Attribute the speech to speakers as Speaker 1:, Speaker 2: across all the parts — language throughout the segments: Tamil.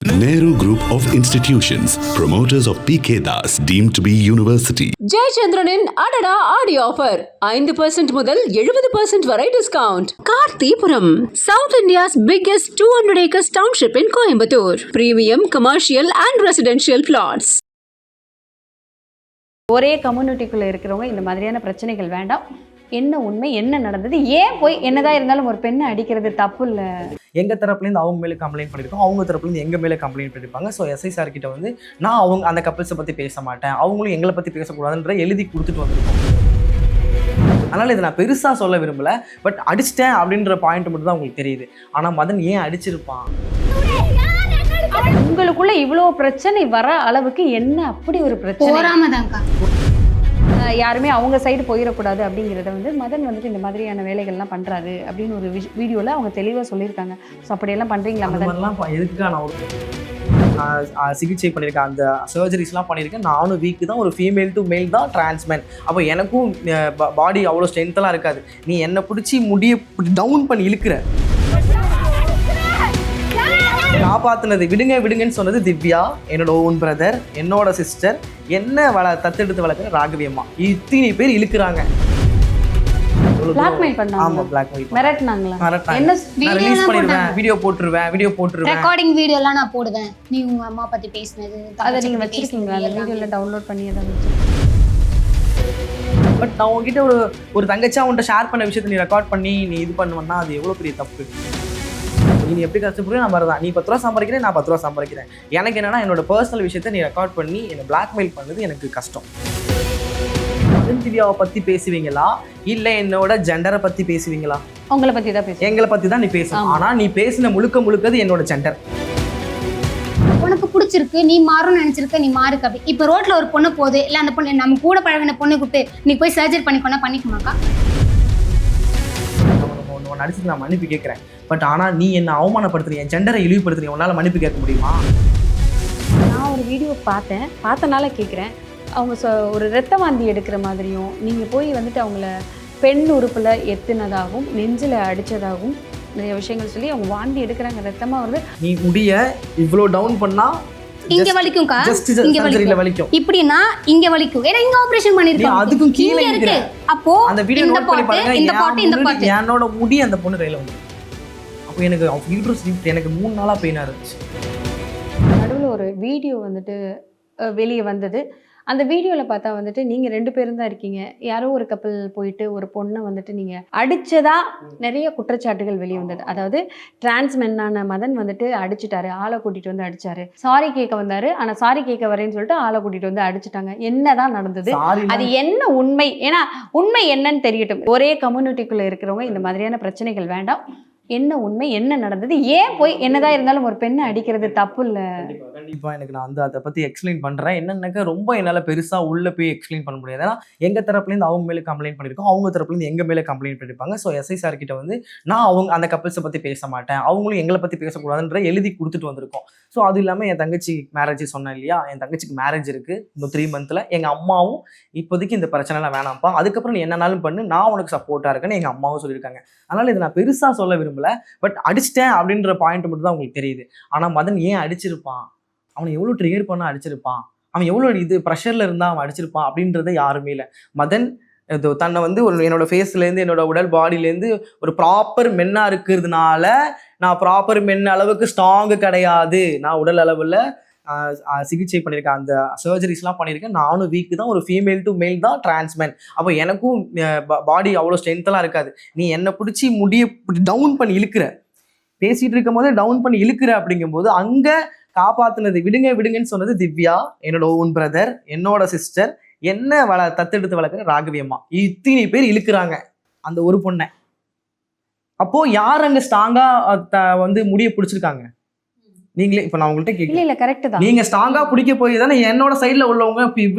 Speaker 1: Nehru Group of Institutions, promoters of PK Das, deemed to be university.
Speaker 2: ஜெயச்சந்திரனின் அடடா ஆடி ஆஃபர் 5% முதல் 70% வரை discount. Karthipuram, south India's biggest 200 acres township in Coimbatore. Premium commercial and residential plots.
Speaker 3: ஒரே கம்யூனிட்டிக்குள்ள இருக்கிறவங்க இந்த மாதிரியான பிரச்சனைகள் வேண்டாம். என்ன உண்மை, என்ன நடந்தது, ஏன் போய் என்னதான் இருந்தாலும் ஒரு பெண்ணை அடிக்கிறது தப்பு இல்லை.
Speaker 4: எங்கள் தரப்புலேருந்து அவங்க மேலே கம்ப்ளைண்ட் பண்ணியிருக்கோம், அவங்க தரப்புலேருந்து எங்கள் மேலே கம்ப்ளைண்ட் பண்ணியிருப்பாங்க. ஸோ எஸ்ஐ சார் கிட்ட வந்து நான் அவங்க அந்த கப்பிள்ஸை பற்றி பேச மாட்டேன், அவங்களும் எங்களை பற்றி பேசக்கூடாதுன்ற எழுதி கொடுத்துட்டு வந்திருக்கோம். அதனால் இதை நான் பெருசாக சொல்ல விரும்பலை, பட் அடிச்சிட்டேன் அப்படின்ற பாயிண்ட் மட்டும் தான் உங்களுக்கு தெரியுது. ஆனால் மதன் ஏன் அடிச்சிருப்பான்?
Speaker 3: உங்களுக்குள்ள இவ்வளோ பிரச்சனை வர அளவுக்கு என்ன அப்படி ஒரு பிரச்சனை? யாருமே அவங்க சைடு போயிடக்கூடாது அப்படிங்கிறத வந்து மதன் வந்துட்டு இந்த மாதிரியான வேலைகள்லாம் பண்ணுறாரு அப்படின்னு ஒரு வீடியோவில் அவங்க தெளிவாக சொல்லியிருக்காங்க. ஸோ அப்படியெல்லாம் பண்ணுறீங்களா மதன்?
Speaker 4: எதுக்காக நான் சிகிச்சை பண்ணியிருக்கேன், அந்த சர்ஜரிஸ்லாம் பண்ணியிருக்கேன். நானும் வீக்கு தான், ஒரு ஃபீமேல் டு மேல் தான், டிரான்ஸ்மேன். அப்போ எனக்கும் பாடி அவ்வளோ ஸ்ட்ரென்த்தெல்லாம் இருக்காது. நீ என்னை பிடிச்சி முடிய டவுன் பண்ணி இழுக்கிற. காப்பாற்றினது விடுங்கன்னு சொன்னது திவ்யா, என்னோட ஓன் பிரதர், என்னோட சிஸ்டர், என்ன தத்தெடுத்து வளர்க்குற ராகவியம்மா. இத்தனை பேர் இழுக்கிறாங்க. வீடியோ போட்டுருவேன்.
Speaker 5: ரெக்கார்டிங் வீடியோலாம் நான் போடுவேன். நீ உங்க அம்மா பத்தி பேசினது
Speaker 3: அதை நீங்க வச்சிருக்கீங்களா? அந்த வீடியோல டவுன்லோட் பண்ணி அதை
Speaker 4: பட் நான் உங்ககிட்ட ஒரு தங்கச்சியா உன்கிட்ட ஷேர் பண்ண விஷயத்தை நீ ரெக்கார்ட் பண்ணி நீ இது பண்ணுவேன்னா அது எவ்வளோ பெரிய தப்பு. நீ எப்படி கஷ்டப்படுற நான் வரதான், நீ 10 ரூபா சம்பாதிக்கிறேன், நான் 10 ரூபா சம்பாதிக்கிறேன். எனக்கு என்னன்னா என்னோட பர்சனல் விஷயத்தை நீ ரெக்கார்ட் பண்ணி என்னை பிளாக்மெயில் பண்ணது எனக்கு கஷ்டம். மதன் திவ்யாவை பற்றி பேசுவீங்களா இல்லை என்னோட ஜெண்டரை பற்றி பேசுவீங்களா?
Speaker 3: உங்களை பற்றி தான் பேச,
Speaker 4: எங்களை பற்றி தான் நீ பேசணும். ஆனால் நீ பேசின முழுக்கது என்னோட ஜெண்டர்.
Speaker 5: உனக்கு பிடிச்சிருக்கு, நீ மாறும்னு நினைச்சிருக்க, நீ மாறுக்கு. அப்படி இப்போ ரோட்ல ஒரு பொண்ணு போகுது, இல்லை அந்த பொண்ணு நம்ம கூட பழகின பொண்ணு கூப்பிட்டு நீ போய் சர்ஜரி பண்ணிக்குமாக்கா?
Speaker 4: உன்னை அடிச்சுட்டு நான் மன்னிப்பு கேட்குறேன், பட் ஆனால் நீ என்னை அவமானப்படுத்துறீங்க, என் ஜெண்டரை இழிவுபடுத்துறீங்க, உன்னால் மன்னிப்பு கேட்க முடியுமா?
Speaker 3: நான் ஒரு வீடியோ பார்த்தனால கேட்குறேன். அவங்க ஒரு ரத்த வாந்தி எடுக்கிற மாதிரியும், நீங்கள் போய் வந்துட்டு அவங்கள பெண் உறுப்பில் எத்துனதாகவும் நெஞ்சில் அடித்ததாகவும் நிறைய விஷயங்கள் சொல்லி அவங்க வாந்தி எடுக்கிறாங்க, ரத்தமாக வருது.
Speaker 4: நீ முடிய இவ்வளோ டவுன் பண்ணா
Speaker 5: இங்க வலிக்கும்க்கா, இங்க வலிக்கும். இப்படினா இங்க வலிக்கும், ஏன்னா இங்க ஆபரேஷன் பண்ணிருக்காங்க,
Speaker 4: அதுக்கும் கீழ இருக்கு.
Speaker 5: அப்போ
Speaker 4: அந்த வீடியோ நோட் பண்ணி பாருங்க. இந்த பாட்டு என்னோட முடி அந்த பொண்ணு கையில வந்து, அப்போ எனக்கு யூட்ரஸ் எனக்கு 3 நாளா பெயினா இருந்துச்சு.
Speaker 3: நடுவில் ஒரு வீடியோ வந்துட்டு வெளியே வந்தது. அந்த வீடியோவில் பார்த்தா வந்துட்டு நீங்கள் 2 பேரும் தான் இருக்கீங்க. யாரோ ஒரு கப்பல் போயிட்டு ஒரு பொண்ணை வந்துட்டு நீங்கள் அடித்ததா நிறைய குற்றச்சாட்டுகள் வெளியே வந்தது. அதாவது டிரான்ஸ்மென்னான மதன் வந்துட்டு அடிச்சுட்டாரு, ஆளை கூட்டிகிட்டு வந்து அடிச்சாரு, சாரி கேட்க வந்தார், ஆனால் சாரி கேட்க வரேன்னு சொல்லிட்டு ஆளை கூட்டிகிட்டு வந்து அடிச்சுட்டாங்க. என்னதான் நடந்தது, அது என்ன உண்மை, ஏன்னா உண்மை என்னன்னு தெரியட்டும். ஒரே கம்யூனிட்டிக்குள்ளே இருக்கிறவங்க இந்த மாதிரியான பிரச்சனைகள் வேண்டாம். என்ன உண்மை, என்ன நடந்தது, ஏன் போய் என்னதான் இருந்தாலும் ஒரு பெண்ணை அடிக்கிறது தப்பு இல்லை.
Speaker 4: கண்டிப்பாக எனக்கு நான் வந்து அதை பற்றி எக்ஸ்பிளைன் பண்ணுறேன். என்னன்னாக்கா ரொம்ப என்னால் பெருசாக உள்ளே போய் எக்ஸ்பிளைன் பண்ண முடியாது. ஏன்னா எங்கள் தரப்புலேருந்து அவங்க மேலே கம்ப்ளைண்ட் பண்ணியிருக்கோம், அவங்க தரப்புலேருந்து எங்கள் மேலே கம்ப்ளைண்ட் பண்ணியிருப்பாங்க. ஸோ எஸ்ஐ சார் கிட்ட வந்து நான் அவங்க அந்த கப்பிள்ஸை பற்றி பேச மாட்டேன், அவங்களும் எங்களை பற்றி பேசக்கூடாதுன்ற எழுதி கொடுத்துட்டு வந்திருக்கோம். ஸோ அது இல்லாமல் என் தங்கச்சி மேரேஜ் சொன்னேன் இல்லையா, என் தங்கச்சிக்கு மேரேஜ் இருக்குது இன்னும் 3 months. எங்கள் அம்மாவும் இப்போதைக்கு இந்த பிரச்சனைலாம் வேணாம்ப்பா, அதுக்கப்புறம் நீ என்னன்னாலும் பண்ணு, நான் உனக்கு சப்போர்ட்டாக இருக்கேன்னு எங்கள் அம்மாவும் சொல்லியிருக்காங்க. அதனால் இதை நான் பெருசாக சொல்ல விரும்பலை, பட் அடிச்சிட்டேன் அப்படின்ற பாயிண்ட் மட்டும் தான் உங்களுக்கு தெரியுது. ஆனால் மதன் ஏன் அடிச்சிருப்பான், அவனை எவ்வளோ ட்ரிகர் பண்ண அடிச்சிருப்பான், அவன் எவ்வளோ இது ப்ரெஷரில் இருந்தால் அவன் அடிச்சிருப்பான் அப்படின்றத யாருமே இல்லை. மதன் தன்னை வந்து என்னோட ஃபேஸ்லேருந்து என்னோட உடல் பாடியிலேருந்து ஒரு ப்ராப்பர் மென்னாக இருக்கிறதுனால நான் ப்ராப்பர் மென் அளவுக்கு ஸ்ட்ராங்கு கிடையாது. நான் உடல் அளவில் சிகிச்சை பண்ணியிருக்கேன், அந்த சர்ஜரிஸ்லாம் பண்ணியிருக்கேன். நானும் வீக்கு தான், ஒரு ஃபீமேல் டு மேல் தான், டிரான்ஸ்மேன். அப்போ எனக்கும் பாடி அவ்வளோ ஸ்ட்ரென்த்தெல்லாம் இருக்காது. நீ என்னை பிடிச்சி முடிய டவுன் பண்ணி இழுக்கிற, பேசிகிட்டு இருக்கும் போதே டவுன் பண்ணி இழுக்கிற. அப்படிங்கும்போது அங்கே காப்பாற்றினது விடுங்கன்னு சொன்னது திவ்யா, என்னோட ஓன் பிரதர், என்னோட சிஸ்டர், என்ன தத்தெடுத்து வளர்க்குற ராகவியம்மா. இத்தனை பேர் இழுக்கிறாங்க அந்த ஒரு பொண்ணை. அப்போது யார் அங்கே ஸ்ட்ராங்காக வந்து முடிய பிடிச்சிருக்காங்க? நீங்களே இப்போ நான் உங்கள்கிட்ட கேட்கல,
Speaker 3: இல்ல கரெக்ட் தான்,
Speaker 4: நீங்க ஸ்ட்ராங்கா பிடிக்க போய் தானே என்னோட சைடுல உள்ளவங்க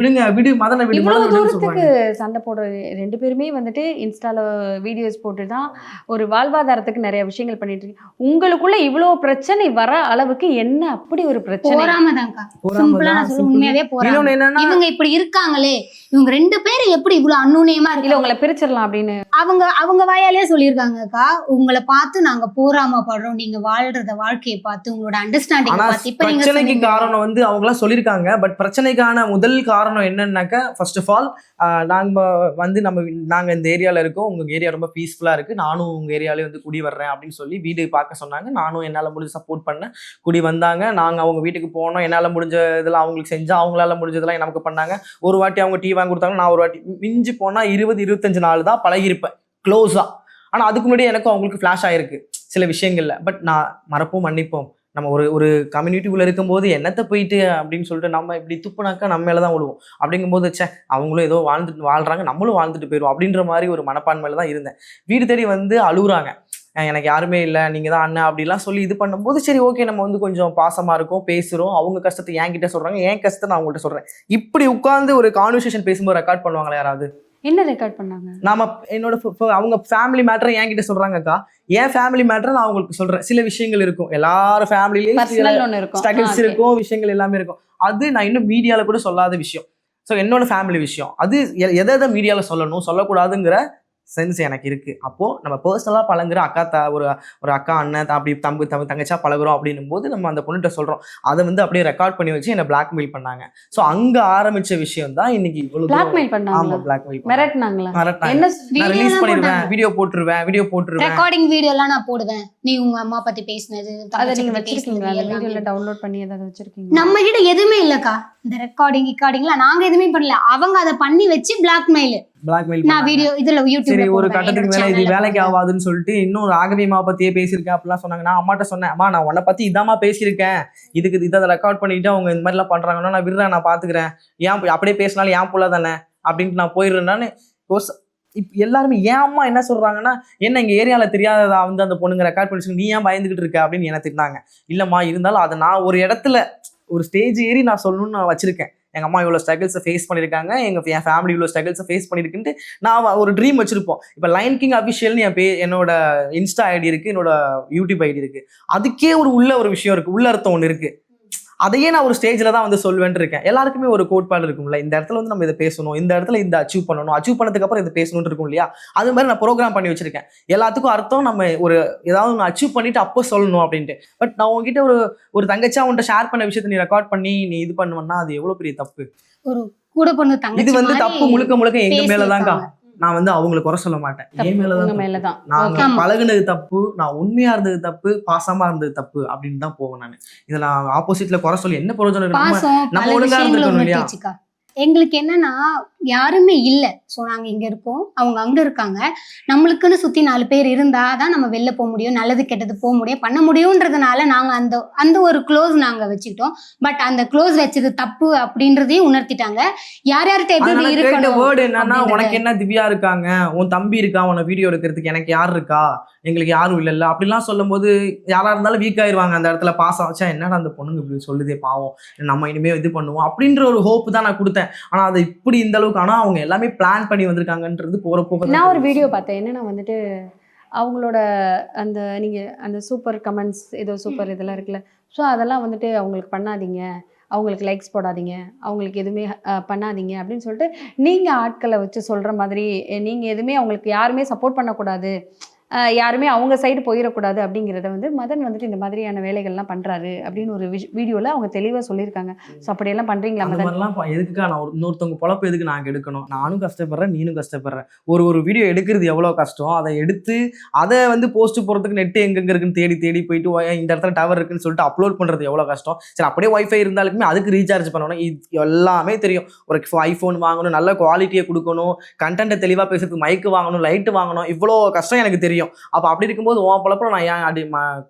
Speaker 4: விடு மதனை விடு
Speaker 3: தூரத்துக்கு சண்டை போடுற 2 பேருமே வந்துட்டு இன்ஸ்டால வீடியோஸ் போட்டு தான் ஒரு வாழ்வாதாரத்துக்கு நிறைய விஷயங்கள் பண்ணிட்டு இருக்கு. உங்களுக்குள்ள இவ்வளவு பிரச்சனை வர அளவுக்கு என்ன அப்படி ஒரு பிரச்சனை?
Speaker 5: போராமதான்க்கா, சிம்பிளா நான் சொல்ல, உண்மையாவே போராம. இவங்க இப்படி இருக்காங்களே, இவங்க 2 பேரும் எப்படி இவ்வளவு அன்னுணியமா இருக்கு?
Speaker 3: இல்ல உங்களை பிரிச்சிடலாம் அப்படின்னு
Speaker 5: அவங்க வாயாலே சொல்லியிருக்காங்கக்கா, உங்களை பார்த்து நாங்க போராமப்படுறோம், நீங்க வாழ்றத வாழ்க்கையை பார்த்து உங்களோட அண்டர்ஸ்டாண்டிங்
Speaker 4: ஆனா
Speaker 5: பார்த்து. இப்ப நீங்க
Speaker 4: பிரச்சனைக்கு
Speaker 5: சொன்னீங்க.
Speaker 4: காரணம் வந்து அவங்க எல்லாம் சொல்லியிருக்காங்க. பட் பிரச்சனைக்கான முதல் காரணம் என்னன்னாக்கா, ஃபர்ஸ்ட் ஆஃப் ஆல் நாங்க வந்து நாங்க இந்த ஏரியால இருக்கோம், உங்க ஏரியா ரொம்ப பீஸ்ஃபுல்லா இருக்கு, நானும் உங்க ஏரியாலே வந்து குடி வர்றேன் அப்படின்னு சொல்லி வீடு பார்க்க சொன்னாங்க. நானும் என்னால முடிஞ்ச சப்போர்ட் பண்ணேன். குடி வந்தாங்க, நாங்க அவங்க வீட்டுக்கு போனோம், என்னால முடிஞ்ச இதெல்லாம் அவங்களுக்கு செஞ்சா, அவங்களால முடிஞ்சதெல்லாம் நமக்கு பண்ணாங்க. ஒரு வாட்டி அவங்க டீ வாங்கி கொடுத்தாங்க, நான் ஒரு வாட்டி மிஞ்சி போனா 20-25 நாள் தான் பழகிருப்பேன் க்ளோஸா. ஆனா அதுக்கு முன்னாடி எனக்கும் அவங்களுக்கு ஃபிளாஷ் ஆயிருக்கு சில விஷயங்கள்ல. பட் நான் மறப்போம் மன்னிப்போம், நம்ம ஒரு கம்யூனிட்டிக்குள்ள இருக்கும்போது என்னத்தை போயிட்டு அப்படின்னு சொல்லிட்டு நம்ம இப்படி துப்புனாக்கா நம்ம மேலதான் விழுவோம். அப்படிங்கும்போது அவங்களும் ஏதோ வாழ்றாங்க, நம்மளும் வாழ்ந்துட்டு போயிடுவோம் அப்படின்ற மாதிரி ஒரு மனப்பான்மையில தான் இருந்தேன். வீடு தேடி வந்து அழுகுறாங்க, எனக்கு யாருமே இல்லை, நீங்க தான் அண்ணன் அப்படிலாம் சொல்லி இது பண்ணும்போது சரி ஓகே, நம்ம வந்து கொஞ்சம் பாசமா இருக்கோம், பேசுறோம். அவங்க கஷ்டத்தை என்கிட்ட சொல்றாங்க, என் கஷ்டத்தை நான் அவங்கள்ட்ட சொல்றேன். இப்படி உட்கார்ந்து ஒரு கான்வர்சேஷன் பேசும்போது ரெக்கார்ட் பண்ணுவாங்களா யாராவது?
Speaker 3: என்ன ரெக்கார்ட் பண்ணாங்க?
Speaker 4: நாம என்னோட அவங்க ஃபேமிலி மேட்டரை என்கிட்ட சொல்றாங்கக்கா, என் ஃபேமிலி மேட்டரை நான் அவங்களுக்கு சொல்றேன். சில விஷயங்கள் இருக்கும், எல்லாரும் ஃபேமிலியிலேயும் ஸ்ட்ரகிள்ஸ் இருக்கும், விஷயங்கள் எல்லாமே இருக்கும். அது நான் இன்னும் மீடியால கூட சொல்லாத விஷயம். ஸோ என்னோட ஃபேமிலி விஷயம் அது எதை மீடியால சொல்லணும் சொல்லக்கூடாதுங்கிற சென்ஸ் எனக்கு இருக்கு. அப்போ நம்ம பர்சனலா பழங்குற ஒரு அக்கா அண்ணன் அப்படி தங்கச்சா பழகுறோம் அப்படின்னும் போது நம்ம அந்த பொண்ணுகிட்ட சொல்றோம். அதை வந்து அப்படியே ரெக்கார்ட் பண்ணி வச்சு என்ன பிளாக்மெயில் பண்ணாங்க. ஸோ அங்க ஆரம்பிச்ச விஷயம் தான் இன்னைக்கு இவ்வளவு
Speaker 3: பிளாக்மெயில் பண்ணாங்க.
Speaker 4: ஆமா, பிளாக்மெயில்
Speaker 3: மிரட்டினாங்களா?
Speaker 5: என்ன
Speaker 4: நான் ரிலீஸ் பண்ணிடுவேன், வீடியோ போட்டுருவேன்,
Speaker 5: ரெக்கார்டிங் வீடியோ எல்லாம் நான் போடுவேன், நீ உங்க அம்மா பத்தி பேசினது
Speaker 3: அதை நீங்க வச்சிருக்கீங்களா? அந்த வீடியோல டவுன்லோட் பண்ணி ஏதாவது வச்சிருக்கீங்க?
Speaker 5: நம்ம கிட்ட எதுவுமே இல்லக்கா, இந்த ரெக்கார்டிங்லாம் நாங்க எதுவுமே பண்ணல. அவங்க அதை பண்ணி வச்சு பிளாக்மெயில் நான் வீடியோ இதுல யூடியூப்ல
Speaker 4: ஒரு கட்டத்துக்கு மேல இது வேலைக்கு ஆகாதுன்னு சொல்லிட்டு இன்னும் ராகவியம்மா பத்தியே பேசியிருக்கேன் அப்படிலாம் சொன்னாங்க. நான் அம்மாட்ட சொன்னேன், அம்மா நான் உன்னை பத்தி இதாம்மா பேசியிருக்கேன், இதை ரெக்கார்ட் பண்ணிட்டு அவங்க இந்த மாதிரி எல்லாம் பண்றாங்கன்னா நான் விடுறேன், நான் பாத்துக்கிறேன், ஏன் அப்படியே பேசினாலும் ஏன் புள்ள தானே அப்படின்ட்டு நான் போயிடுறேன்னு. இப்ப எல்லாருமே ஏன் அம்மா என்ன சொல்றாங்கன்னா, என்ன எங்க ஏரியால தெரியாததா வந்து அந்த பொண்ணுங்க ரெக்கார்ட் பண்ணி நீ ஏன் பயந்துகிட்டு இருக்க அப்படின்னு என்ன திட்டினாங்க. இல்லம்மா, இருந்தாலும் அதை நான் ஒரு இடத்துல ஒரு ஸ்டேஜ் ஏறி நான் சொல்லணும்னு நான் வச்சிருக்கேன். எங்க அம்மா இவ்வளவு ஸ்ட்ரகிள்ஸை ஃபேஸ் பண்ணிருக்காங்க, என் ஃபேமிலி இவ்வளவு ஸ்ட்ரகிள்ஸை ஃபேஸ் பண்ணிருக்குன்ட்டு நான் ஒரு ட்ரீம் வச்சிருப்போம். இப்போ லைன் கிங் அபிஷியல்னு என்னோட இன்ஸ்டா ஐடி இருக்கு, என்னோட யூடியூப் ஐடி இருக்கு. அதுக்கே ஒரு விஷயம் இருக்கு, உள்ள அர்த்தம் ஒன்று இருக்கு. அதையே நான் ஒரு ஸ்டேஜில் தான் வந்து சொல்வேன்ட்டு இருக்கேன். எல்லாருக்குமே ஒரு கோட்பாடு இருக்கும்ல, இந்த இடத்துல வந்து நம்ம இதை பேசணும், இந்த இடத்துல இந்த அச்சீவ் பண்ணதுக்கு அப்புறம் இதை பேசணும்னு இருக்கும் இல்லையா? அது மாதிரி நான் ப்ரோக்ராம் பண்ணி வச்சிருக்கேன். எல்லாத்துக்கும் அர்த்தம் நம்ம ஏதாவது ஒன்று அச்சீவ் பண்ணிட்டு அப்போ சொல்லணும் அப்படின்ட்டு. பட் நான் உங்ககிட்ட ஒரு தங்கச்சா உன்கிட்ட ஷேர் பண்ண விஷயத்தை நீ ரெக்கார்ட் பண்ணி நீ இது பண்ணுவேன்னா அது எவ்வளவு பெரிய தப்பு.
Speaker 5: ஒரு கூட பொண்ணு தங்கச்சி
Speaker 4: இது வந்து தப்பு முழுக்க எங்க மேலதான்க்கா. நான் வந்து அவங்களை குறை சொல்ல மாட்டேன், என் மேலதான். நான் பழகுனது தப்பு, நான் உண்மையா இருந்தது தப்பு, பாசமா இருந்தது தப்பு அப்படின்னு தான் போவேன் நான். இதுல நான் ஆப்போசிட்ல குறை சொல்லி என்ன பிரயோஜனம்? நம்ம ஒழுங்கா இருந்துக்கணும் இல்லையா?
Speaker 5: எங்களுக்கு என்னன்னா யாருமே இல்லை. ஸோ நாங்கள் இங்கே இருக்கோம், அவங்க அங்கே இருக்காங்க. நம்மளுக்குன்னு சுற்றி 4 பேர் இருந்தால் தான் நம்ம வெளில போக முடியும், நல்லது கெட்டது போக முடியும், பண்ண முடியுன்றதுனால நாங்கள் அந்த ஒரு க்ளோஸ் நாங்கள் வச்சுக்கிட்டோம். பட் அந்த க்ளோஸ் வச்சது தப்பு அப்படின்றதையும் உணர்த்திட்டாங்க. யார்கிட்ட எப்படி இருக்கணும்.
Speaker 4: வேர்டு என்னன்னா, உனக்கு என்ன திவ்யா இருக்காங்க, உன் தம்பி இருக்கா, உன வீடியோ எடுக்கிறதுக்கு எனக்கு யார் இருக்கா, எங்களுக்கு யாரும் இல்லைல்ல அப்படிலாம் சொல்லும் போது யாரா இருந்தாலும் வீக் ஆயிருவாங்க. அந்த இடத்துல பாசம் வச்சா என்னடா அந்த பொண்ணுங்க இப்படி சொல்லுதே பாவம், நம்ம இனிமே இது பண்ணுவோம் அப்படின்ற ஒரு ஹோப் தான் நான் கொடுத்தேன். ஆனா அது இப்படி இந்த அளவுக்கு, ஆனா அவங்க எல்லாமே பிளான் பண்ணி வந்திருக்காங்கன்றது போறப்போ
Speaker 3: நான் ஒரு வீடியோ பார்த்தேன். என்னன்னா வந்துட்டு அவங்களோட அந்த நீங்கள் அந்த சூப்பர் கமெண்ட்ஸ் ஏதோ சூப்பர் இதெல்லாம் இருக்குல்ல, ஸோ அதெல்லாம் வந்துட்டு அவங்களுக்கு பண்ணாதீங்க, அவங்களுக்கு லைக்ஸ் போடாதீங்க, அவங்களுக்கு எதுவுமே பண்ணாதீங்க அப்படின்னு சொல்லிட்டு நீங்கள் ஆட்களை வச்சு சொல்கிற மாதிரி, நீங்கள் எதுவுமே அவங்களுக்கு யாருமே சப்போர்ட் பண்ணக்கூடாது, யாருமே அவங்க சைடு போயிடக்கூடாது அப்படிங்கிறத வந்து மதன் வந்துட்டு இந்த மாதிரியான வேலைகள்லாம் பண்ணுறாரு அப்படின்னு ஒரு வீடியோவில் அவங்க தெளிவாக சொல்லியிருக்காங்க. ஸோ அப்படியெல்லாம் பண்ணுறீங்களா?
Speaker 4: அந்த மாதிரிலாம் எதுக்குக்கா நான் இன்னொருத்தவங்க பொழப்பு எதுக்கு நான் எடுக்கணும்? நானும் கஷ்டப்படுறேன், நீனும் கஷ்டப்படுறேன். ஒரு வீடியோ எடுக்கிறது எவ்வளோ கஷ்டம், அதை எடுத்து அதை வந்து போஸ்ட் போகிறதுக்கு நெட்டு எங்கெங்க இருக்குன்னு தேடி போயிட்டு இந்த இடத்துல டவர் இருக்குன்னு சொல்லிட்டு அப்லோட் பண்ணுறது எவ்வளோ கஷ்டம். சரி அப்படியே வைஃபை இருந்தாலுமே அதுக்கு ரீசார்ஜ் பண்ணணும், இது எல்லாமே தெரியும். ஒரு ஐஃபோன் வாங்கணும், நல்ல குவாலிட்டியை கொடுக்கணும், கண்டென்ட்டை தெளிவாக பேசுறதுக்கு மைக்கு வாங்கணும், லைட்டு வாங்கணும், இவ்வளோ கஷ்டம் எனக்கு தெரியும். அப்ப அப்படி இருக்கும்போது உன் பொழப்புல நான் ஏன் அடி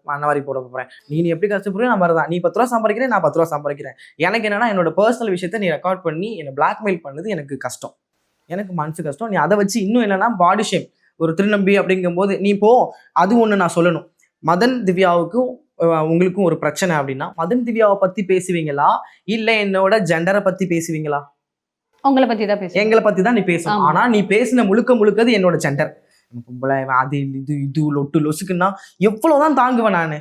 Speaker 4: மண்ணவாரி போட போறேன்? நீ எப்படி கஷ்டப்படுறியோ நான் மாதிரிதான். நீ 10 ரூபா சம்பாதிக்கிறேன், நான் 10 ரூபா சம்பாதிக்கிறேன். எனக்கு என்னன்னா என்னோட பர்சனல் விஷயத்த நீ ரெக்கார்ட் பண்ணி என்னை பிளாக்மெயில் பண்ணது எனக்கு கஷ்டம், எனக்கு மனசு கஷ்டம். நீ அதை வச்சு இன்னும் என்னன்னா பாடி ஷேம், ஒரு திருநம்பி அப்படிங்கும் போது நீ போ. அது ஒண்ணு நான் சொல்லணும், மதன் திவ்யாவுக்கும் உங்களுக்கும் ஒரு பிரச்சனை அப்படின்னா மதன் திவ்யாவை பத்தி பேசுவீங்களா இல்ல என்னோட ஜெண்டரை பத்தி பேசுவீங்களா?
Speaker 3: உங்களை பத்தி தான் பேசுவேன்.
Speaker 4: எங்களை பத்தி தான் நீ பேசணும். ஆனா நீ பேசின முழுக்கது என்னோட ஜெண்டர். அது இது லொட்டு லொசுக்குன்னா எவ்வளவுதான் தாங்குவேன் நானு?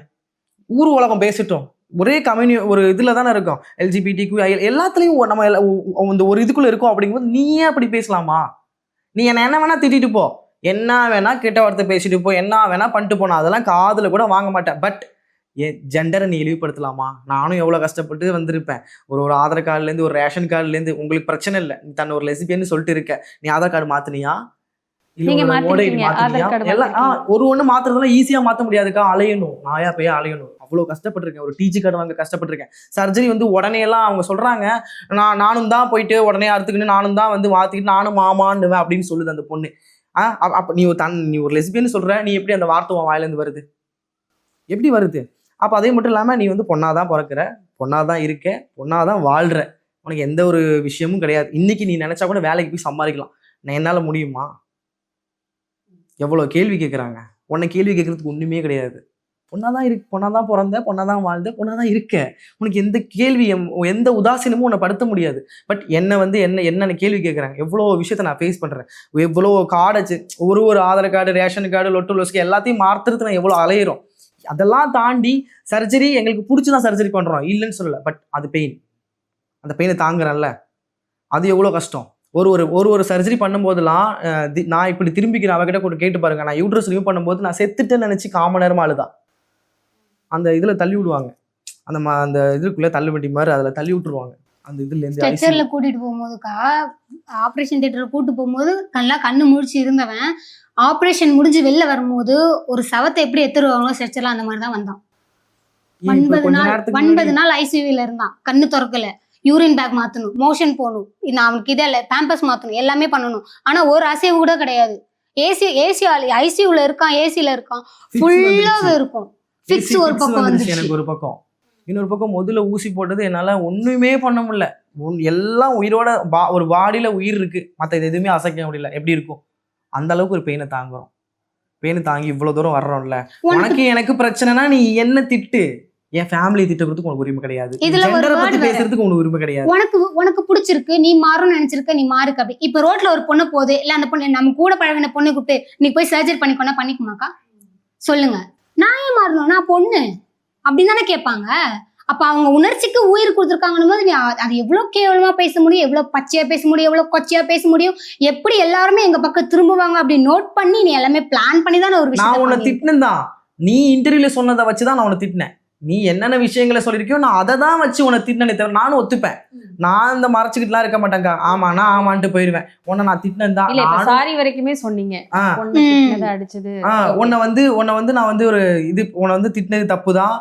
Speaker 4: ஊர் உலகம் பேசிட்டோம், ஒரே ஒரு இதுல தானே இருக்கோம், LGBTQ எல்லாத்துலயும் நம்ம இந்த ஒரு இதுக்குள்ள இருக்கோம். அப்படிங்கும்போது நீ ஏன் அப்படி பேசலாமா? நீ என்ன வேணா திட்டிட்டு போ, என்ன வேணா கெட்ட வார்த்தை பேசிட்டு போ, என்ன வேணா பண்ணிட்டு போனா, அதெல்லாம் காதுல கூட வாங்க மாட்டேன். பட் என் ஜெண்டரை நீ இழிவுபடுத்தலாமா? நானும் எவ்வளோ கஷ்டப்பட்டு வந்திருப்பேன். ஒரு ஆதார் கார்டுலேருந்து, ஒரு ரேஷன் கார்டுலேருந்து. உங்களுக்கு பிரச்சனை இல்லை, நீ தன்னை ஒரு லெஸ்பியன்னு சொல்லிட்டு இருக்க, நீ ஆதார் கார்டு மாத்தினியா?
Speaker 3: நீங்க மாத்திருக்கீங்க, ஆதார் கார்டு
Speaker 4: எல்லாம் ஒண்ணு மாத்துறதுலாம் ஈஸியா மாத்த முடியாதுக்கா. அலையணும், நாயா போய் அலையணும். அவ்வளவு கஷ்டப்பட்டிருக்கேன். ஒரு டிஜி கார்டு வாங்க கஷ்டப்பட்டிருக்கேன். சர்ஜரி வந்து உடனே எல்லாம் அவங்க சொல்றாங்க, நானும் தான் போயிட்டு உடனே அறுத்துக்கிட்டு நானும் தான் வந்து மாத்திக்கிட்டு நானும் மாமான்னுவேன் அப்படின்னு சொல்லுது அந்த பொண்ணு. அப்ப நீ ஒரு லெஸ்பியன்னு சொல்ற, நீ எப்படி அந்த வார்த்தை உன் வாயிலேருந்து வருது? எப்படி வருது? அப்போ அதே மட்டும் இல்லாமல் நீ வந்து பொண்ணாதான் பிறக்கிற, பொண்ணாதான் இருக்க, பொண்ணாதான் வாழ்ற, உனக்கு எந்த ஒரு விஷயமும் கிடையாது. இன்னைக்கு நீ நினைச்சா கூட வேலைக்கு போய் சம்பாதிக்கலாம். நான் என்னால் முடியுமா? எவ்வளோ கேள்வி கேட்குறாங்க. உன்னை கேள்வி கேட்கறதுக்கு ஒன்றுமே கிடையாது. பொண்ணாதான் இருக்கு, பொண்ணாதான் பிறந்த, பொண்ணாதான் வாழ்ந்த, பொண்ணாதான் இருக்க. உனக்கு எந்த கேள்வி, எந்த உதாசீனமும் உன்னை படுத்த முடியாது. பட் என்னை வந்து என்னென்ன கேள்வி கேட்குறாங்க. எவ்வளோ விஷயத்த நான் ஃபேஸ் பண்ணுறேன். எவ்வளோ கார்டு, ஒரு ஆதார் கார்டு, ரேஷன் கார்டு, லொட்டு லொஸ்க்கு எல்லாத்தையும் மாற்றுறதுக்கு நான் எவ்வளோ அலையிறோம். அதெல்லாம் தாண்டி சர்ஜரி எங்களுக்கு பிடிச்சிதான் சர்ஜரி பண்ணுறோம், இல்லைன்னு சொல்லலை. பட் அது பெயின், அந்த பெயினை தாங்குறேன்ல, அது எவ்வளோ கஷ்டம். ஒரு சர்ஜரி பண்ணும்போதெல்லாம் நான் இப்படி திரும்பிக்கிறேன். அவகிட்ட கூட கேட்டு பாருங்க, நான் யூட்ரஸ் ரிமூவ் பண்ணும்போது நான் செத்துட்டேன்னு நினச்சி காமன் நேரமாக அழுதான். அந்த இதில் தள்ளி விடுவாங்க, அந்த இதுக்குள்ளே தள்ளு வண்டி மாதிரி அதில் தள்ளி விட்டுருவாங்க. அந்த இதுலேருந்து
Speaker 5: ஸ்ட்ரெச்சர்ல கூட்டிட்டு போகும்போதுக்கா, ஆப்ரேஷன் தியேட்டர்ல கூட்டு போகும்போது கண்ணு முழிச்சு இருந்தவன் ஆப்ரேஷன் முடிஞ்சு வெளில வரும்போது ஒரு சவத்தை எப்படி எடுத்துருவாங்களோ ஸ்ட்ரெச்சர்ல அந்த மாதிரி தான் வந்தான். 9 நாள் ஐசியூல இருந்தான். கண்ணு திறக்கல, யூரின் பேக் மாத்தணும், மோஷன் போகணும், அவனுக்கு இதே பேம்பஸ் மாத்தணும், எல்லாமே பண்ணணும். ஆனா ஒரு அசைவு கூட கிடையாது. ஐசியூல இருக்கான், ஏசில இருக்கான், ஃபுல்லாவே இருக்கும். ஃபிக்ஸ் ஒரு பக்கம் வந்துச்சு,
Speaker 4: எனக்கு ஒரு பக்கம். இன்னொரு பக்கம் முதல்ல ஊசி போட்டது என்னால ஒண்ணுமே பண்ண முடியல. எல்லாம் உயிரோட ஒரு பாடியில உயிர் இருக்கு, மற்ற இது எதுவுமே அசைக்க முடியல. எப்படி இருக்கும்? அந்த அளவுக்கு ஒரு பெயினை தாங்குறோம். பெயினை தாங்கி இவ்வளவு தூரம் வர்றோம்ல. உனக்கு எனக்கு பிரச்சனைனா நீ என்ன திட்டு, என் ஃபேமிலி திட்டுறதுக்கு உனக்கு உரிமை கிடையாது. பேசுறதுக்கு உனக்கு உரிமை கிடையாது.
Speaker 5: உனக்கு பிடிச்சிருக்கு, நீ மாறணும்னு நினைச்சிருக்க, நீ மாறுக்கு. அப்படி இப்ப ரோட்ல ஒரு பொண்ணு போகுது, இல்ல அந்த பொண்ணு நம்ம கூட பழகின பொண்ணு கூப்பிட்டு நீ போய் சர்ஜரி பண்ணிக்கோனா பண்ணிக்குமாக்கா? சொல்லுங்க. நான் ஏன் மாறணும், நான் பொண்ணு அப்படின்னு தானே கேட்பாங்க. அப்ப அவங்க உணர்ச்சிக்கு உயிர் கொடுத்துருக்காங்கன்னு போது நீ அது எவ்வளவு கேவலமா பேச முடியும், எவ்வளவு பச்சையா பேச முடியும், எவ்வளவு கொச்சையா பேச முடியும், எப்படி எல்லாருமே எங்க பக்கம் திரும்புவாங்க அப்படி நோட் பண்ணி நீ எல்லாமே பிளான் பண்ணி தான் ஒரு விஷயம்.
Speaker 4: நான் உன்னை திட்டினேன் தான், நீ இன்டர்வியூல சொன்னதை வச்சுதான் நான் உன்னை திட்டினேன். நீ என்னென்ன விஷயங்களை சொல்லிருக்கியோ நான் அதை தான் வச்சு உன்னை திட்டினே தவிர நானும் ஒத்துப்பேன். நான் இந்த மறைச்சிக்கிட்டுலாம் இருக்க மாட்டேங்க. ஆமாண்ணா ஆமான்ட்டு போயிருவேன். உன்னை நான் திட்டினேன் தான்.
Speaker 3: சாரி வரைக்குமே சொன்னீங்க. அடிச்சது
Speaker 4: உன்னை வந்து நான் வந்து ஒரு இது உன்னை வந்து திட்டினது தப்பு தான்,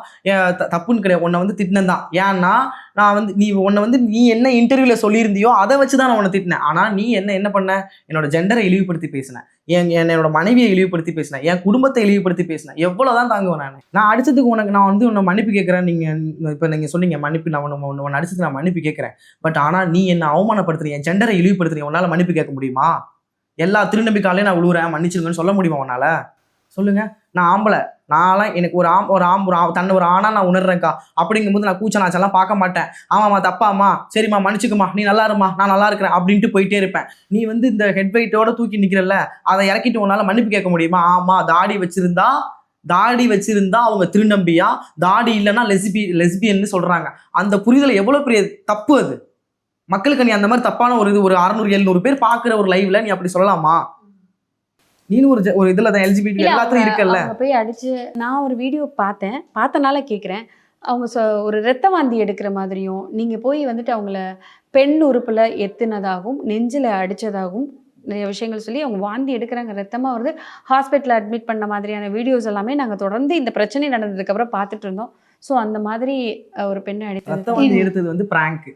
Speaker 4: தப்புன்னு கிடையாது. உன்னை வந்து திட்டினது தான். ஏன்னா நான் வந்து நீ என்ன இன்டர்வியூல சொல்லியிருந்தியோ அதை வச்சுதான் நான் உன்னை திட்டினேன். ஆனா நீ என்ன பண்ண, என்னோட ஜெண்டரை இழிவுபடுத்தி பேசினேன், என்னோட மனைவியை இழிவுபடுத்தி பேசினேன், என் குடும்பத்தை இழிவுபடுத்தி பேசினேன். எவ்வளவுதான் தாங்குவேன் நான் அடிச்சதுக்கு உனக்கு நான் வந்து உன்னை மன்னிப்பு கேட்கறேன். நீங்க சொன்னீங்க மன்னிப்பு, நான் உன்னை அடிச்சதுக்கு நான் மன்னிப்பு கேட்கறேன். பட் ஆனா நீ என்ன அவமானப்படுத்துறீங்க, என் ஜெண்டரை இழிவுபடுத்துறீங்க, உன்னால மன்னிப்பு கேட்க முடியுமா? எல்லா திருநம்பிக்காலையும் நான் விழுவுறேன், மன்னிச்சிருங்கன்னு சொல்ல முடியுமா உன்னால? சொல்லுங்க. நான் ஆம்பளை, நான்லாம் எனக்கு தன்னை ஒரு ஆணா நான் உணர்றேன்க்கா. அப்படிங்கும்போது நான் கூச்ச நாச்செல்லாம் பார்க்க மாட்டேன். ஆமாம்மா தப்பாம்மா, சரிம்மா மன்னிச்சுக்குமா, நீ நல்லா இருமா, நான் நல்லா இருக்கிறேன் அப்படின்ட்டு போயிட்டே இருப்பேன். நீ வந்து இந்த ஹெட் வெயிட்டோட தூக்கி நிக்கிறல்ல, அதை இறக்கிட்டு உன்னால மன்னிப்பு கேட்க முடியுமா? ஆமா, தாடி வச்சிருந்தா அவங்க திருநம்பியா, தாடி இல்லைன்னா லெஸ்பியன்னு சொல்றாங்க. அந்த புரிதல் எவ்வளவு பெரிய தப்பு அது மக்களுக்கு. நீ அந்த மாதிரி தப்பான ஒரு 600-700 பேர் பாக்குற ஒரு லைவ்ல நீ அப்படி சொல்லலாமா? நீனும் ஒரு இதுல தான் எல்ஜிபிடி எல்லாத்தையும் இருக்குல்ல.
Speaker 3: போய் அடிச்சு நான் ஒரு வீடியோ பார்த்தனால கேட்குறேன். அவங்க ஒரு ரத்த வாந்தி எடுக்கிற மாதிரியும், நீங்க போய் வந்துட்டு அவங்கள பெண் உறுப்புல எத்துனதாகவும் நெஞ்சில அடிச்சதாகவும் நிறைய விஷயங்கள் சொல்லி அவங்க வாந்தி எடுக்கிறாங்க, ரத்தமா வருது, ஹாஸ்பிட்டலில் அட்மிட் பண்ண மாதிரியான வீடியோஸ் எல்லாமே நாங்கள் தொடர்ந்து இந்த பிரச்சனை நடந்ததுக்கு அப்புறம் பார்த்துட்டு இருந்தோம். ஸோ அந்த மாதிரி ஒரு பெண்ணை
Speaker 4: எடுத்தது வந்து பிராங்க்.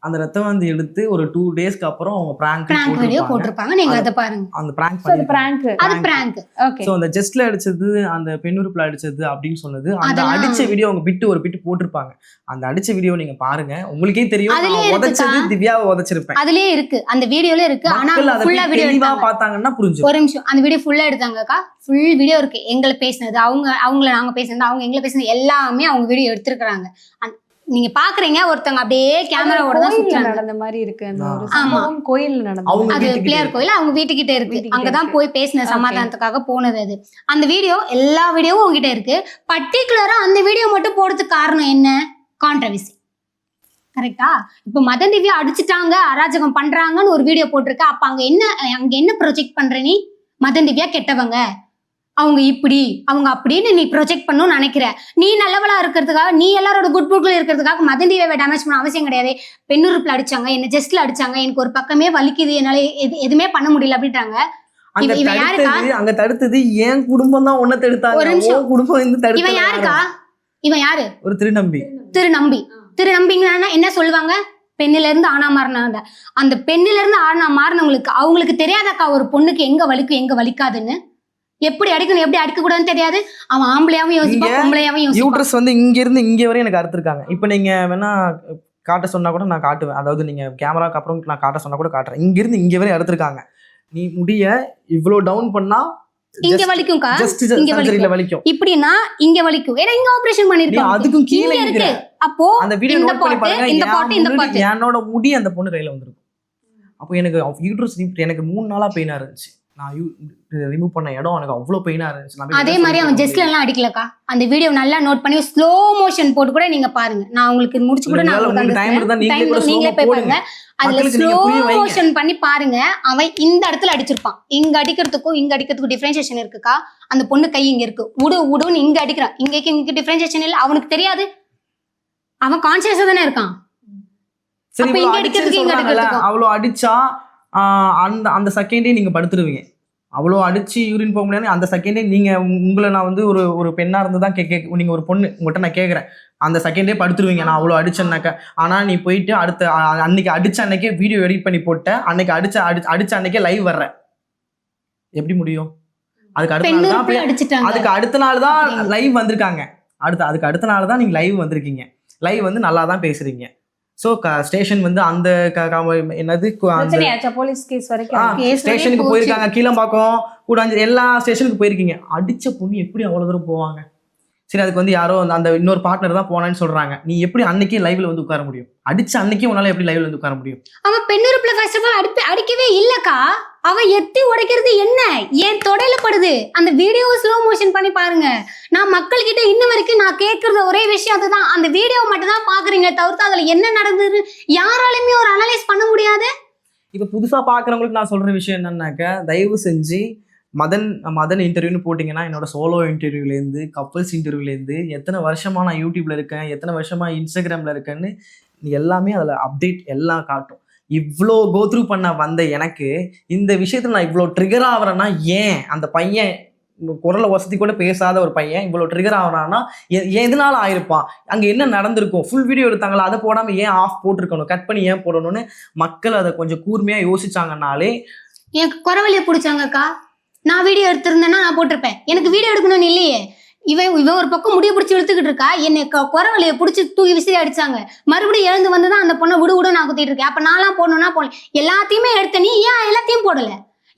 Speaker 4: அந்த ரத்த வாந்தி எடுத்து ஒரு 2 டேஸ்க்கு அப்புறம் அவங்க பிராங்க்
Speaker 5: வீடியோ போட்டுருப்பாங்க. நீங்க அத பாருங்க.
Speaker 4: அந்த பிராங்க்
Speaker 5: அது பிராங்க். ஓகே.
Speaker 4: சோ அந்த ஜெஸ்ட்ல அடிச்சது, அந்த பெண்ணுறுப்புல அடிச்சது அப்படினு சொன்னது, அந்த அடிச்ச வீடியோ அவங்க ஒரு பிட் போட்டுருப்பாங்க. அந்த அடிச்ச வீடியோ நீங்க பாருங்க, உங்களுக்கே தெரியும். நான் உதைச்சது திவ்யாவை உதைச்சிருப்பேன். அதுலயே
Speaker 5: இருக்கு, அந்த வீடியோல இருக்கு. ஆனா ஃபுல்லா வீடியோ
Speaker 4: தெளிவா பார்த்தாங்கன்னா புரிஞ்சும்.
Speaker 5: ஒரு நிமிஷம், அந்த வீடியோ ஃபுல்லா எடுத்தாங்கக்கா. ஃபுல் வீடியோ இருக்கு. எங்களை பேசினது, அவங்கள நாங்க பேசினது, அவங்க எங்களை பேசினது எல்லாமே அவங்க வீடியோ எடுத்துருக்காங்க. நீங்க பாக்குறீங்க, ஒருத்தங்க அப்படியே கேமராவோட தான் சுத்துறாங்க.
Speaker 3: நடந்த மாதிரி இருக்கு. அந்த ஒரு சம்பவம் கோயில்ல நடந்தது.
Speaker 5: அது பிள்ளையார் கோயில், அவங்க வீட்டுக்கிட்ட இருக்கு. அங்கதான் போய் பேசின சமாதானத்துக்காக போனது அது. அந்த வீடியோ, எல்லா வீடியோவும் உங்ககிட்ட இருக்கு. பர்டிகுலரா அந்த வீடியோ மட்டும் போடுறதுக்கு காரணம் என்ன? கான்ட்ரவர்சி. கரெக்டா? இப்ப மதன் திவ்யா அடிச்சுட்டாங்க, அராஜகம் பண்றாங்கன்னு ஒரு வீடியோ போட்டிருக்க. அப்ப அங்க என்ன ப்ரொஜெக்ட் பண்ற நீ? மதன் திவ்யா கெட்டவங்க, அவங்க இப்படி அவங்க அப்படின்னு நீ ப்ரொஜெக்ட் பண்ணணும்னு நினைக்கிற. நீ நல்லவளா இருக்கிறதுக்காக, நீ எல்லாரோட குட் புக்ல இருக்கிறதுக்காக மதன் திவ்யாவை டேமேஜ் பண்ண அவசியம் கிடையாது. பெண்ணுறுப்புல அடிச்சாங்க, என்ன ஜஸ்ட்ல அடிச்சாங்க, எனக்கு ஒரு பக்கமே வலிக்குது, என்னால எதுவுமே பண்ண முடியல அப்படின்றாங்க.
Speaker 4: அங்க தடுத்தது என் குடும்பம் தான். ஒன்ன தடுத்தாங்க.
Speaker 5: ஒரு நிமிஷம்,
Speaker 4: குடும்பம் வந்து தடுத்து.
Speaker 5: இவன் யாருக்கா? இவன் யாரு?
Speaker 4: ஒரு திருநம்பி.
Speaker 5: திருநம்பிங்கன்னா என்ன சொல்லுவாங்க? பெண்ணில இருந்து ஆணா மாறினாங்க. அந்த பெண்ணில இருந்து ஆணா மாறினவங்களுக்கு அவங்களுக்கு தெரியாதாக்கா ஒரு பொண்ணுக்கு எங்க வலிக்கும் எங்க வலிக்காதுன்னு? எப்படி அடிக்கணும் எப்படி அடிக்க கூடாதுன்னு தெரியாது. அவன் ஆம்பளையாவும் யோசிப்பான், பொம்பளையாவும் யோசிப்பான்.
Speaker 4: யூட்ரஸ் வந்து இங்க இருந்து இங்க வரையும் எனக்கு அறுத்துருக்காங்க. இப்போ நீங்க வேணா காட்ட சொன்னா கூட நான் காட்டுவேன். அதாவது நீங்க கேமராக்கு அப்புறம் நான் காட்ட சொன்னா கூட காட்டுறேன். இங்க இருந்து இங்க வரையும் அறுத்துருக்காங்க. நீ முடிய இவ்ளோ டவுன் பண்ணா
Speaker 5: இங்க வலிக்கும்க்கா, இங்க
Speaker 4: வலிக்கும்.
Speaker 5: இப்படின்னா இங்க வலிக்கும். ஏன்னா இங்க ஆபரேஷன் பண்ணிருக்காங்க,
Speaker 4: அதுக்கும் கீழே
Speaker 5: இருக்கு. அப்போ
Speaker 4: அந்த வீடியோ நோட் பண்ணி பாருங்க.
Speaker 5: இந்த பாட்டு
Speaker 4: என்னோட முடி அந்த பொண்ணு கையில வந்திருக்கும். அப்போ எனக்கு யூட்ரஸ் எனக்கு 3 நாளா பெயினா இருந்துச்சு. நான் ரிமூவ் பண்ண இடம் எனக்கு அவ்வளோ பெயினா இருந்துச்சு.
Speaker 5: அதே மாதிரி அவன் ஜஸ்ட்ல எல்லாம் அடிக்கலக்கா. அந்த வீடியோ நல்லா நோட் பண்ணி ஸ்லோ மோஷன் போட்டு கூட நீங்க பாருங்க. நான் உங்களுக்கு முடிச்சு கூட நீங்களே போய் பாருங்க. அதுல ஸ்லோ மோஷன் பண்ணி பாருங்க. அவன் இந்த இடத்துல அடிச்சிருப்பான். இங்க அடிக்கிறதுக்கும் இங்க அடிக்கிறதுக்கும் டிஃபரன்சியேஷன் இருக்குக்கா. அந்த பொண்ணு கை இங்க இருக்கு, உடுன்னு இங்க அடிக்கிறான். இங்க டிஃபரன்சியேஷன் இல்ல. அவனுக்கு தெரியாது, அவன் கான்சியஸா தானே இருக்கான். அப்ப இங்க அடிக்கிறதுக்கு இங்க அடிக்கிறதுக்கும்
Speaker 4: அவ்வளோ அடிச்சா அந்த செகண்டே நீங்க படுத்துருவீங்க. அவ்வளோ அடிச்சு யூரின் போக முடியாது. அந்த செகண்டே நீங்க உங்களை நான் வந்து ஒரு பெண்ணா இருந்து தான் நீங்க ஒரு பொண்ணு உங்கள்கிட்ட நான் கேட்குறேன், அந்த செகண்டே படுத்துருவீங்க நான் அவ்வளோ அடிச்சேன்னாக்க. ஆனா நீ போயிட்டு அடுத்த அன்னைக்கு அடிச்ச அன்னைக்கே வீடியோ எடிட் பண்ணி போட்ட, அன்னைக்கு அடிச்ச அன்னைக்கே லைவ் வர்ற, எப்படி முடியும்? அதுக்கு அடுத்த நாள் தான் லைவ் வந்திருக்காங்க. அதுக்கு அடுத்த நாள் தான் நீங்க லைவ் வந்திருக்கீங்க. லைவ் வந்து நல்லா தான் பேசுறீங்க. ஸோ ஸ்டேஷன் வந்து அந்த என்னது
Speaker 3: போலீஸ் கேஸ் வரைக்கும்
Speaker 4: ஸ்டேஷனுக்கு போயிருக்காங்க. கீழம்பாக்கம் கூடாஞ்சேரி எல்லா ஸ்டேஷனுக்கு போயிருக்கீங்க. அடிச்ச பொண்ணு எப்படி அவ்வளோ தூரம் போவாங்க? சரி, அதுக்கு வந்து யாரோ அந்த இன்னொரு பார்ட்னர் தான் போனான்னு சொல்றாங்க. நீ எப்படி அன்னைக்கே லைவ்ல வந்து உட்கார முடியும்? அடிச்ச அன்னைக்கே உன்னால எப்படி லைவ்ல வந்து உட்கார முடியும்?
Speaker 5: அவன் பெண்ணுறுப்புல ஃபர்ஸ்ட் ஆஃப் ஆல் அடிக்கவே இல்லக்கா. அவன் எத்தி உடைக்கிறது என்ன ஏன் தொடையில படுது. அந்த வீடியோ ஸ்லோ மோஷன் பண்ணி பாருங்க. நான் மக்கள் கிட்ட இன்ன வரைக்கும் நான் கேட்கறது ஒரே விஷயம் அதுதான். அந்த வீடியோ மட்டும் தான் பாக்குறீங்க தவிர்த்து அதுல என்ன நடந்தது யாராலுமே ஒரு அனலைஸ் பண்ண முடியாது.
Speaker 4: இப்ப புதுசா பாக்குறவங்களுக்கு நான் சொல்ற விஷயம் என்னன்னாக்க, தயவு செஞ்சு மதன் இன்டர்வியூன்னு போட்டிங்கன்னா என்னோட சோலோ இன்டர்வியூலேருந்து கப்பல்ஸ் இன்டர்வியூலேருந்து எத்தனை வருஷமா நான் யூடியூப்ல இருக்கேன், எத்தனை வருஷமா இன்ஸ்டாகிராம்ல இருக்கேன்னு எல்லாமே அதில் அப்டேட் எல்லாம் காட்டும். இவ்வளோ கோத்ரூ பண்ண வந்த எனக்கு இந்த விஷயத்துல நான் இவ்வளோ ட்ரிகர் ஆகிறேன்னா ஏன்? அந்த பையன் குரலை வசதி கூட பேசாத ஒரு பையன் இவ்வளோ ட்ரிகர் ஆகிறான்னா எதனால ஆயிருப்பான்? அங்கே என்ன நடந்திருக்கும்? ஃபுல் வீடியோ எடுத்தாங்களா, அதை போடாமல் ஏன் ஆஃப் போட்டிருக்கணும், கட் பண்ணி ஏன் போடணும்னு மக்கள் அதை கொஞ்சம் கூர்மையாக யோசிச்சாங்கன்னாலே.
Speaker 5: எனக்கு குறவழியை பிடிச்சாங்கக்கா. நான் வீடியோ எடுத்திருந்தேன்னா நான் போட்டிருப்பேன். எனக்கு வீடியோ எடுக்கணும்னு இல்லையே. இவன் ஒரு பக்கம் முடிய பிடிச்சி இழுத்துக்கிட்டு இருக்கா. என்னை குறவழியை பிடிச்சி தூக்கி விசிறி அடிச்சாங்க. மறுபடியும் எழுந்து வந்துதான் அந்த பொண்ணை விடு நான் குத்திட்டு இருக்கேன். அப்ப நான்லாம் போடணும்னா போடல. எல்லாத்தையுமே எடுத்த நீ ஏன் எல்லாத்தையும் போடல?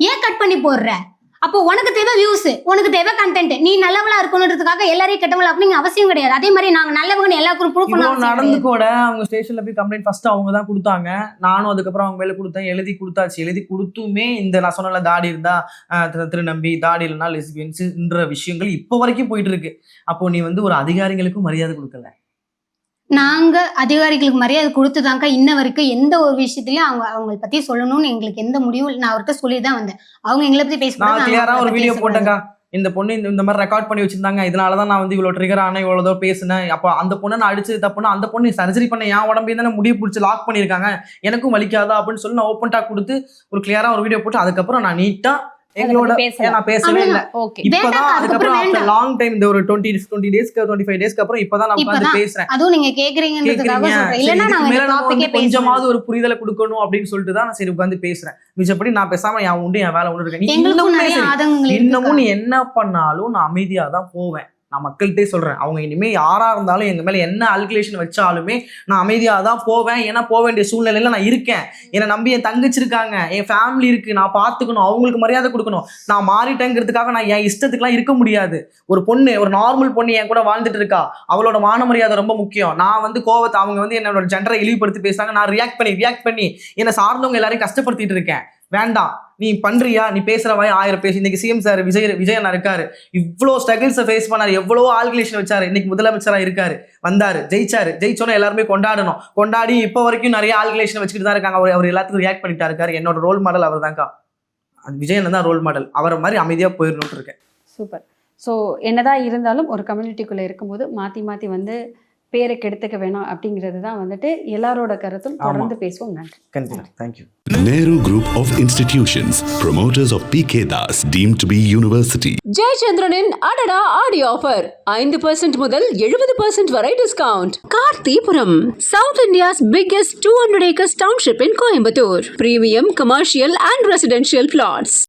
Speaker 5: ஏன் கட் பண்ணி போடுற? அப்போ உனக்கு தேவை வியூஸ், உனக்கு தேவை கண்டென்ட். நீ நல்லவளா இருக்கணுன்றதுக்காக எல்லாரையும் கெட்டவளா அப்படின்னு அவசியம் கிடையாது. அதே மாதிரி நாங்க நல்லவங்கன்னு எல்லாருக்கும் ப்ரூஃப் பண்ண
Speaker 4: நடந்து கூட அவங்க ஸ்டேஷன்ல போய் கம்ப்ளைண்ட் ஃபர்ஸ்ட் அவங்க தான் கொடுத்தாங்க. நானும் அதுக்கப்புறம் அவங்க மேல கொடுத்தேன். எழுதி கொடுத்தாச்சு. எழுதி கொடுத்துமே இந்த நான் சொன்ன தாடி இருந்தா திருநம்பி, தாடி இல்லைன்னா லெஸ்பியன்ஸ்ன்ற விஷயங்கள் இப்போ வரைக்கும் போயிட்டு இருக்கு. அப்போ நீ வந்து ஒரு அதிகாரிகளுக்கும் மரியாதை கொடுக்கல.
Speaker 5: நாங்க அதிகாரிகளுக்கு மரியாதை கொடுத்துதாங்க இன்ன வரைக்கும் எந்த ஒரு விஷயத்திலயும் அவங்களை பத்தி சொல்லணும்னு எங்களுக்கு எந்த முடிவும் நான் அவர்கிட்ட சொல்லிதான் வந்தேன். அவங்க எங்களை பத்தி
Speaker 4: பேசுறாங்க. ஒரு வீடியோ போட்டேங்க, இந்த பொண்ணு இந்த மாதிரி ரெக்கார்ட் பண்ணி வச்சிருந்தாங்க, இதனாலதான் நான் வந்து இவ்வளவு ட்ரிகர் ஆனேன், இவ்வளவு தூரம் பேசினேன். அப்போ அந்த பொண்ணை நான் அடிச்சது தப்புனா அந்த பொண்ணு சர்ஜரி பண்ண என் உடம்பே தானே முடிய பிடிச்சி லாக் பண்ணியிருக்காங்க, எனக்கும் வலிக்காதா அப்படின்னு சொல்லி நான் ஓப்பன் டாக் கொடுத்து ஒரு கிளியரா ஒரு வீடியோ போட்டு அதுக்கப்புறம் நான் நீட்டா எங்களோட நான் பேசவே இல்லை. இப்பதான் அதுக்கப்புறம் லாங் டைம் இந்த ஒரு 20 டேஸ்க்கு 25 டேஸ்க்கு அப்புறம் இப்பதான் நான் உட்கார்ந்து பேசுறேன்.
Speaker 5: அதுவும் நீங்க கேக்குறீங்கன்றதுக்காக சொல்றேன். இல்லனா நான்
Speaker 4: கொஞ்சமாவது ஒரு புரிதலை கொடுக்கணும் அப்படின்னு சொல்லிட்டு தான் நான் சரி உட்கார்ந்து பேசுறேன். மிச்சப்படி நான் பேசாம என் உண்டு என் வேலை ஒன்று இருக்கேன். இன்னமும் நீ என்ன பண்ணாலும் நான் அமைதியா தான் போவேன். நான் மக்கள்கிட்டே சொல்றேன், அவங்க இனிமே யாரா இருந்தாலும் எங்க மேல என்ன அல்குலேஷன் வச்சாலுமே நான் அமைதியாக தான் போவேன். ஏன்னா போக வேண்டிய சூழ்நிலையில நான் இருக்கேன். என்னை நம்பி என் தங்கச்சி இருக்காங்க, என் ஃபேமிலி இருக்கு, நான் பார்த்துக்கணும், அவங்களுக்கு மரியாதை கொடுக்கணும். நான் மாறிட்டேங்கிறதுக்காக நான் என் இஷ்டத்துக்குலாம் இருக்க முடியாது. ஒரு பொண்ணு, ஒரு நார்மல் பொண்ணு என் கூட வாழ்ந்துட்டு இருக்கா, அவளோட மான மரியாதை ரொம்ப முக்கியம். நான் வந்து கோவத்தை அவங்க வந்து என்னோட ஜெண்டரை இழிவுபடுத்தி பேசுறாங்க, நான் ரியாக்ட் பண்ணி என்னை சார்ந்தவங்க எல்லாரையும் கஷ்டப்படுத்திட்டு இருக்கேன். வேண்டாம், நீ பண்றியா? நீ பேசுற வாய் 1000 பேசி. இன்னைக்கு சிஎம் சார் விஜயண்ணா இருக்காரு, இவ்வளோ ஸ்ட்ரகிள்ஸை ஃபேஸ் பண்ணாரு, எவ்வளோ ஆல்குலேஷன் வச்சாரு, இன்னைக்கு முதலமைச்சரா இருக்காரு, வந்தாரு, ஜெயிச்சோன்னா எல்லாருமே கொண்டாடி இப்போ வரைக்கும் நிறைய ஆல்குலேஷன் வச்சுக்கிட்டு தான் இருக்காங்க. அவர் எல்லாத்துக்கும் ரியாக்ட் பண்ணிட்டா இருக்காரு. என்னோட ரோல் மாடல் அவர் தான்க்கா. விஜய் அண்ணன் தான் ரோல் மாடல், அவரை மாதிரி அமைதியாக போயிடணும்னு இருக்கேன்.
Speaker 3: சூப்பர். ஸோ என்னதான் இருந்தாலும் ஒரு கம்யூனிட்டிக்குள்ளே இருக்கும்போது மாற்றி மாற்றி வந்து பேரை கெடுத்துக்க வேணாம் அப்படிங்கிறது தான் வந்துட்டு எல்லாரோட கருத்தும். தொடர்ந்து பேசுவோம். நன்றி.
Speaker 4: கண்டிப்பாக. Thank you.
Speaker 1: Nehru Group of Institutions, promoters of PK Das, deemed to be university.
Speaker 2: ஜெயச்சந்திரனின் அடடா ஆடி ஆஃபர் 5% முதல் 70% வரை discount. Karthipuram, south India's biggest 200 acres township in Coimbatore. Premium commercial and residential plots.